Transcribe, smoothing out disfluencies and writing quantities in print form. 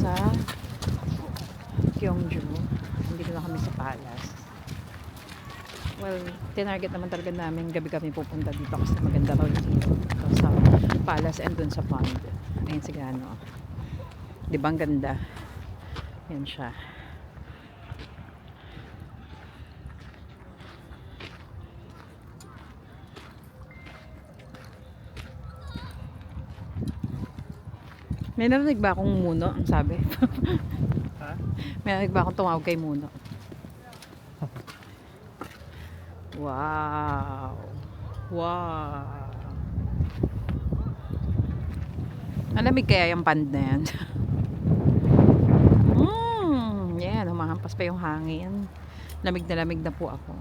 sa Gyeongju. Hindi na kami sa palace. Well, tinarget naman talaga namin gabi kami pupunta dito kasi maganda raw yung dito sa palace and dun sa pond. Ayun si Gano. Di ba ang ganda? Yan siya. May narinig ba akong muno? Ang sabi. Ha? May narinig ba akong tumawag kay muno? Wow. Wow. Malamig kaya yung pond na yan. Yan, humahampas pa yung hangin. Lamig na po ako.